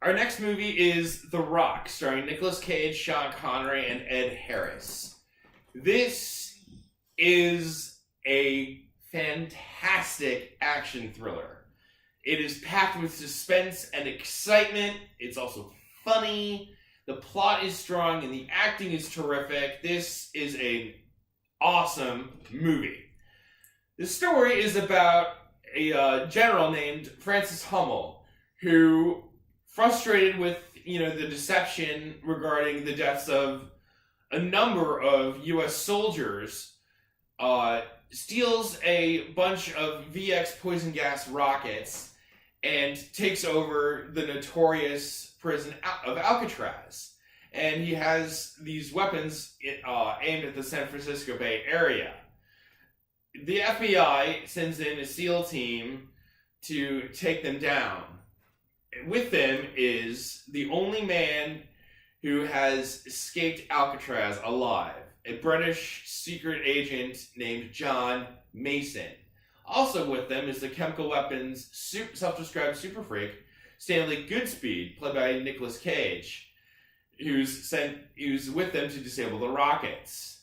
Our next movie is The Rock, starring Nicolas Cage, Sean Connery, and Ed Harris. This is a fantastic action thriller. It is packed with suspense and excitement. It's also funny. The plot is strong and the acting is terrific. This is an awesome movie. The story is about a general named Francis Hummel who, frustrated with the deception regarding the deaths of a number of U.S. soldiers, steals a bunch of VX poison gas rockets and takes over the notorious prison of Alcatraz. And he has these weapons aimed at the San Francisco Bay Area. The FBI sends in a SEAL team to take them down. With them is the only man who has escaped Alcatraz alive, a British secret agent named John Mason. Also with them is the chemical weapons self-described super freak, Stanley Goodspeed, played by Nicolas Cage, who's with them to disable the rockets.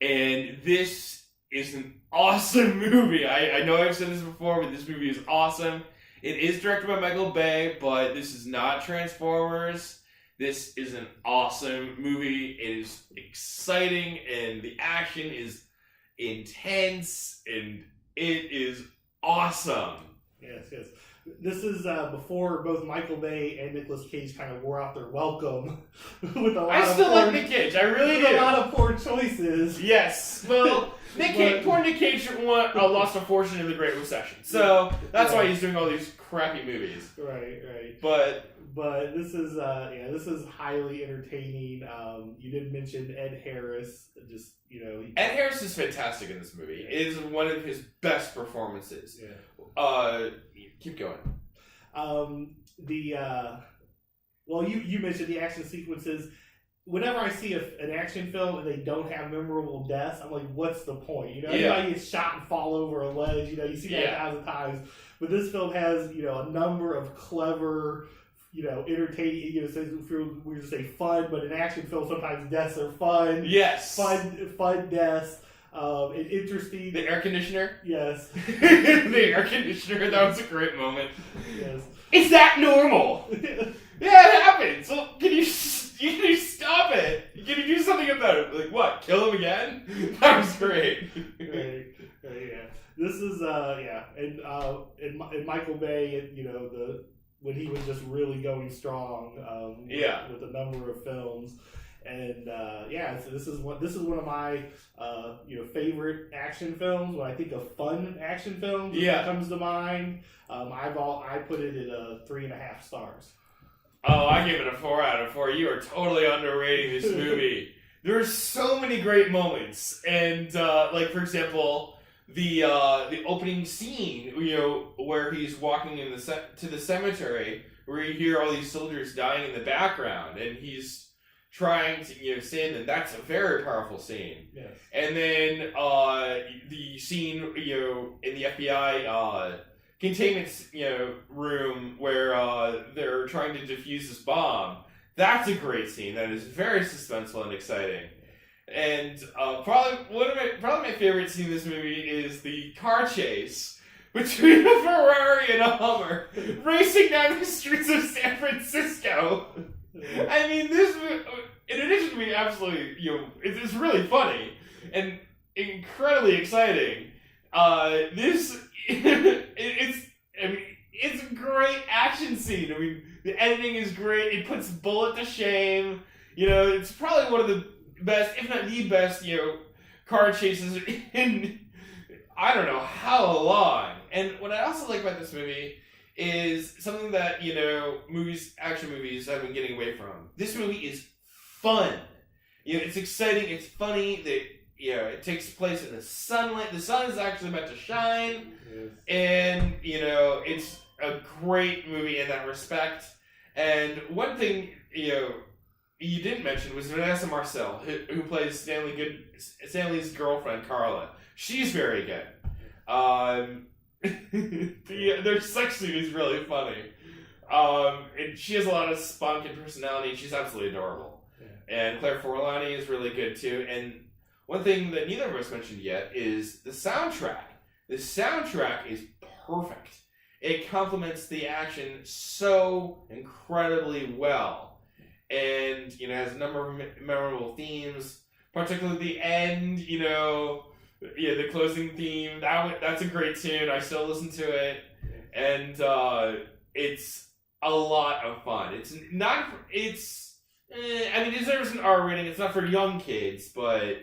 And this is an awesome movie. I know I've said this before, but this movie is awesome. It is directed by Michael Bay, but this is not Transformers. This is an awesome movie. It is exciting, and the action is intense, and it is awesome. Yes. This is before both Michael Bay and Nicolas Cage kind of wore out their welcome with a lot I still like Nick Cage. I really do. A lot of poor choices. Yes. Well, poor Nick Cage lost a fortune in the Great Recession, so that's why he's doing all these crappy movies. Right. But this is highly entertaining. You did mention Ed Harris. Ed Harris is fantastic in this movie. It is one of his best performances. Yeah. Keep going. You mentioned the action sequences. Whenever I see an action film and they don't have memorable deaths, I'm like, what's the point? Everybody gets shot and fall over a ledge. You see that 1,000 times. But this film has, a number of clever, entertaining, we just say fun, but in action films, sometimes deaths are fun. Yes. Fun deaths. And interesting. The air conditioner? Yes. The air conditioner, that was a great moment. Yes. Is that normal? Yeah, it happens. So can you stop it? Can you do something about it? Like what? Kill him again? That was great. Right. Yeah. This is and Michael Bay, when he was just really going strong. With a number of films. And so this is one of my favorite action films. When I think of fun action films, that comes to mind. I put it at 3.5 stars. Oh, I give it a 4 out of 4. You are totally underrating this movie. There are so many great moments, and for example, the opening scene, where he's walking to the cemetery, where you hear all these soldiers dying in the background, and he's trying to save them. That's a very powerful scene. Yes. And then the scene in the FBI containment room where they're trying to defuse this bomb. That's a great scene. That is very suspenseful and exciting. And probably my favorite scene in this movie is the car chase between a Ferrari and a Hummer racing down the streets of San Francisco. I mean, this, in addition to being absolutely, it's really funny and incredibly exciting. It's a great action scene. I mean, the editing is great. It puts Bullet to shame. It's probably one of the best, if not the best, car chases in I don't know how long. And what I also like about this movie is something that, action movies have been getting away from. This movie is fun. It's exciting, it's funny, it takes place in the sunlight. The sun is actually about to shine. Yes. And, it's a great movie in that respect. And one thing, you didn't mention was Vanessa Marcel, who plays Stanley's girlfriend, Carla. She's very good. Their sex scene is really funny. And she has a lot of spunk and personality. She's absolutely adorable. Yeah. And Claire Forlani is really good too. And one thing that neither of us mentioned yet is the soundtrack. The soundtrack is perfect. It complements the action so incredibly well. And, has a number of memorable themes, particularly the end, the closing theme. That's a great tune. I still listen to it. And it's a lot of fun. It deserves an R rating. It's not for young kids, but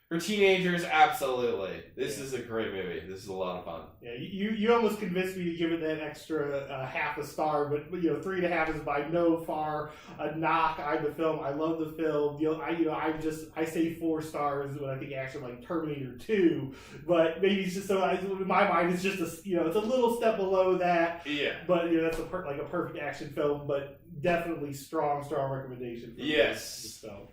for teenagers, absolutely. This is a great movie. This is a lot of fun. Yeah, you almost convinced me to give it that extra half a star, but 3.5 is by no far a knock on the film. I love the film. I say 4 stars when I think actually like Terminator 2, but maybe it's just so in my mind it's just it's a little step below that. Yeah. But that's a perfect action film, but definitely strong recommendation. For yes. this film.